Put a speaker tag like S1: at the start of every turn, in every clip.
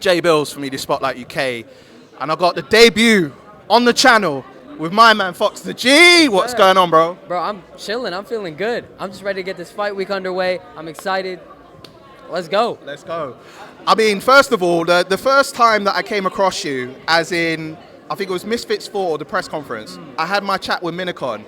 S1: Jay Bills from Media Spotlight UK, and I got the debut on the channel with my man Fox the G. What's going on, bro?
S2: Bro, I'm chilling. I'm feeling good. I'm just ready to get this fight week underway. I'm excited. Let's go.
S1: Let's go. I mean, first of all, the first time that I came across you, as in, I think it was Misfits 4, the press conference, I had my chat with Minicon.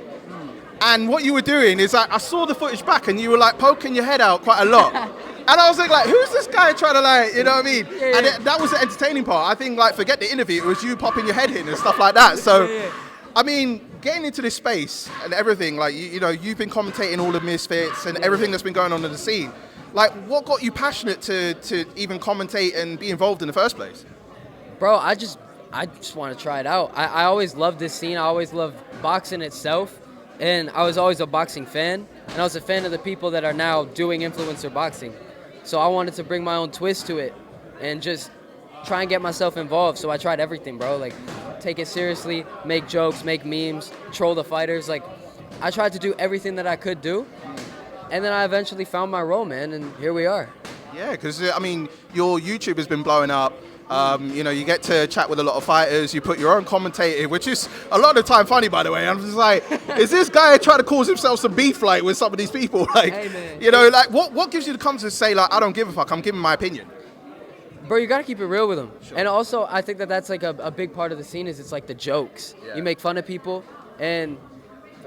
S1: And what you were doing is I saw the footage back and you were like poking your head out quite a lot. And I was like, who's this guy trying to like, you know what I mean?
S2: Yeah.
S1: And that was the entertaining part. I think like, forget the interview, it was you popping your head in and stuff like that. So, I mean, getting into this space and everything, like, you know, you've been commentating all the Misfits and everything that's been going on in the scene. Like, what got you passionate to even commentate and be involved in the first place?
S2: Bro, I just want to try it out. I always loved this scene. I always loved boxing itself. And I was always a boxing fan. And I was a fan of the people that are now doing influencer boxing. So I wanted to bring my own twist to it and just try and get myself involved. So I tried everything, bro. Like, take it seriously, make jokes, make memes, troll the fighters. Like, I tried to do everything that I could do. And then I eventually found my role, man, and here we are. Yeah,
S1: because, I mean, your YouTube has been blowing up. You know, you get to chat with a lot of fighters. You put your own commentator, which is a lot of the time funny, by the way. I'm just like, is this guy trying to cause himself some beef, like, with some of these people? Like,
S2: hey, man.
S1: You know, like, what gives you the confidence to say, like, I don't give a fuck, I'm giving my opinion?
S2: Bro, you got to keep it real with them. Sure. And also, I think that that's, like, a big part of the scene is it's, like, the jokes. Yeah. You make fun of people, and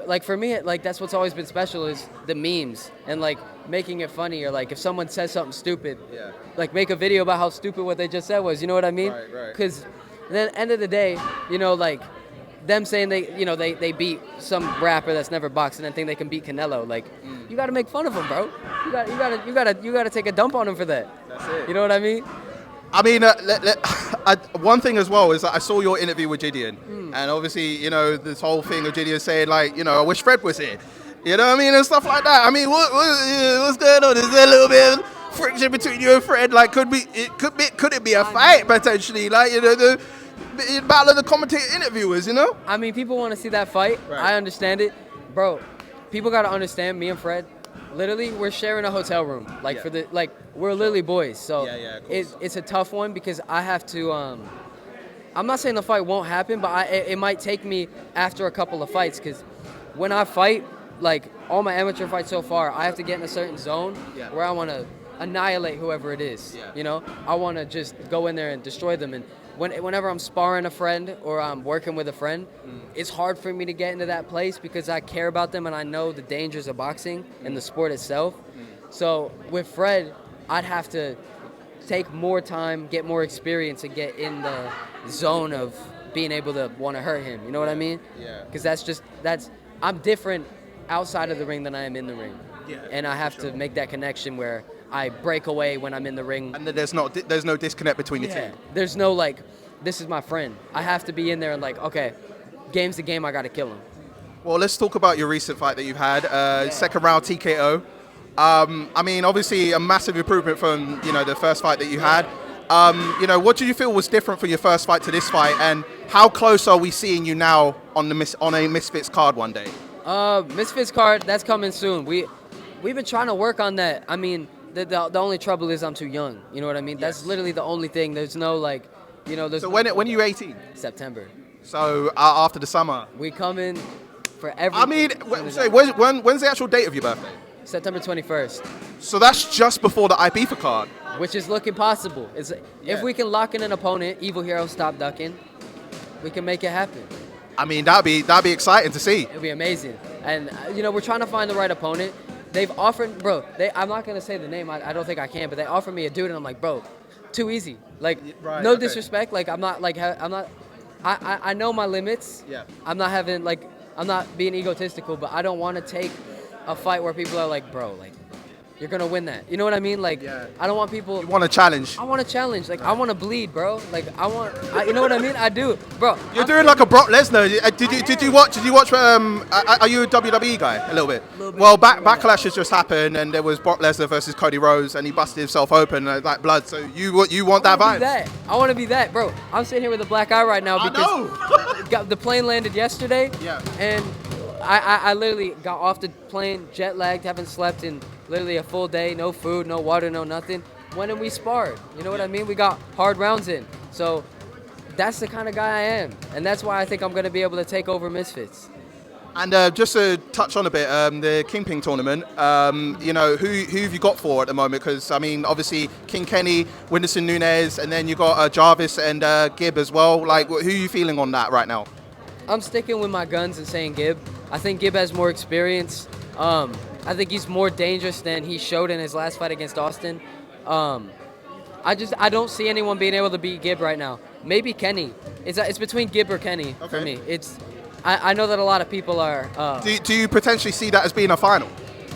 S2: like for me, like that's what's always been special is the memes and like making it funny, or like if someone says something stupid, like make a video about how stupid what they just said was. You know what I mean?
S1: Right.
S2: Because then at the end of the day, you know, like them saying they beat some rapper that's never boxed and then think they can beat Canelo. Like you got to make fun of them, bro. You got to take a dump on them for that.
S1: That's it.
S2: You know what I mean?
S1: I mean, one thing as well is that I saw your interview with Gideon, and obviously, you know, this whole thing of Gideon saying, like, you know, I wish Fred was here, you know what I mean, and stuff like that. I mean, what's going on? Is there a little bit of friction between you and Fred? Like, could it be a fight potentially? Like, you know, the battle of the commentator interviewers, you know?
S2: I mean, people want to see that fight. Right. I understand it, bro. People got to understand me and Fred. Literally, we're sharing a hotel room. Like we're literally boys. So it's a tough one because I have to. I'm not saying the fight won't happen, but it might take me after a couple of fights because when I fight, like all my amateur fights so far, I have to get in a certain zone where I want to annihilate whoever it is. Yeah. You know, I want to just go in there and destroy them. And whenever I'm sparring a friend or I'm working with a friend, it's hard for me to get into that place because I care about them and I know the dangers of boxing and the sport itself. So with Fred, I'd have to take more time, get more experience, and get in the zone of being able to want to hurt him. You know what I mean? Yeah. Because I'm different outside of the ring than I am in the ring. Yeah, and I have to make that connection where I break away when I'm in the ring.
S1: And there's no disconnect between the two.
S2: There's no like, this is my friend. I have to be in there and like, okay, game's the game, I got to kill him.
S1: Well, let's talk about your recent fight that you've had, second round TKO. I mean, obviously a massive improvement from, you know, the first fight that you had. You know, what did you feel was different from your first fight to this fight, and how close are we seeing you now on a Misfits card one day?
S2: Misfits card, that's coming soon. We've been trying to work on that. I mean, the only trouble is I'm too young. You know what I mean? Yes. That's literally the only thing. There's no like, you know. There's
S1: so when are you 18?
S2: September.
S1: So after the summer.
S2: We come in for everything.
S1: I mean, when's the actual date of your birthday?
S2: September 21st.
S1: So that's just before the IB card.
S2: Which is looking possible. If we can lock in an opponent, Evil Hero Stop Ducking, we can make it happen.
S1: I mean, that'd be exciting to see.
S2: It'd be amazing. And you know, we're trying to find the right opponent. They've offered, bro. I'm not gonna say the name. I don't think I can. But they offered me a dude, and I'm like, bro, too easy. Like, no disrespect. Like, I'm not. I know my limits. Yeah. I'm not being egotistical, but I don't want to take a fight where people are like, bro, like, you're gonna win that. You know what I mean? Like, I don't want people.
S1: You want a challenge?
S2: I want a challenge. Like, I want to bleed, bro. Like, you know what I mean? I do, bro.
S1: You're doing like a Brock Lesnar. Did you watch? Are you a WWE guy? A little bit. Well, Backlash has just happened, and there was Brock Lesnar versus Cody Rhodes, and he busted himself open like blood. So you want that vibe?
S2: I want to be that, bro. I'm sitting here with a black eye right now because the plane landed yesterday. Yeah. And I literally got off the plane, jet lagged, haven't slept in literally a full day, no food, no water, no nothing. when we sparred. You know what I mean? We got hard rounds in. So that's the kind of guy I am. And that's why I think I'm going to be able to take over Misfits.
S1: And just to touch on a bit, the Kingpin tournament, you know, who have you got for at the moment? Because, I mean, obviously, King Kenny, Whindersson Nunes, and then you got Jarvis and Gibb as well. Like, who are you feeling on that right now?
S2: I'm sticking with my guns and saying Gibb. I think Gibb has more experience. I think he's more dangerous than he showed in his last fight against Austin. I don't see anyone being able to beat Gibb right now. Maybe Kenny. It's between Gibb or Kenny for me. I know that a lot of people are.
S1: Do you potentially see that as being a final?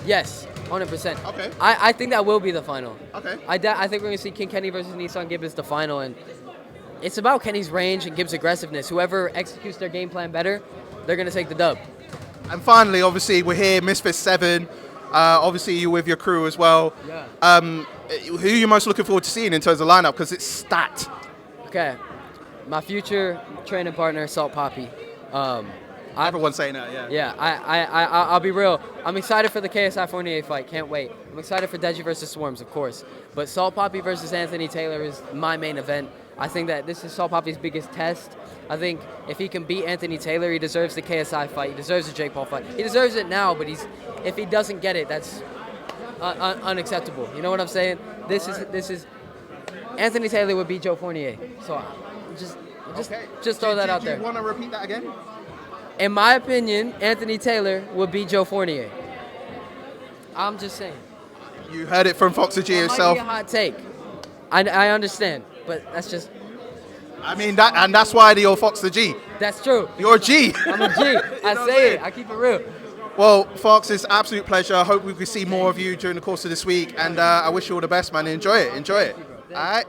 S2: Yes, 100%.
S1: Okay.
S2: I think that will be the final.
S1: Okay.
S2: I think we're going to see King Kenny versus Nissan Gibb as the final. And it's about Kenny's range and Gibb's aggressiveness. Whoever executes their game plan better, they're going to take the dub.
S1: And finally, obviously, we're here, Misfits 7. Obviously, you're with your crew as well.
S2: Yeah.
S1: Who are you most looking forward to seeing in terms of lineup? Because it's stacked.
S2: Okay. My future training partner, Salt Poppy.
S1: Everyone's saying that, yeah.
S2: Yeah, I'll be real. I'm excited for the KSI Fournier fight. Can't wait. I'm excited for Deji versus Swarms, of course. But Salt Poppy versus Anthony Taylor is my main event. I think that this is Salt Poppy's biggest test. I think if he can beat Anthony Taylor, he deserves the KSI fight. He deserves the Jake Paul fight. He deserves it now, but if he doesn't get it, that's unacceptable. You know what I'm saying? This is Anthony Taylor would beat Joe Fournier. So just throw that out there.
S1: Do you want to repeat that again?
S2: In my opinion, Anthony Taylor would beat Joe Fournier. I'm just saying.
S1: You heard it from Fox G yourself.
S2: Might be a hot take. I understand, but that's just.
S1: I mean that's why you're Fox the G.
S2: That's true.
S1: You're a G.
S2: I'm a G. I say it. I keep it real.
S1: Well, Fox, it's an absolute pleasure. I hope we can see more of you during the course of this week, and I wish you all the best, man. Enjoy it. All right.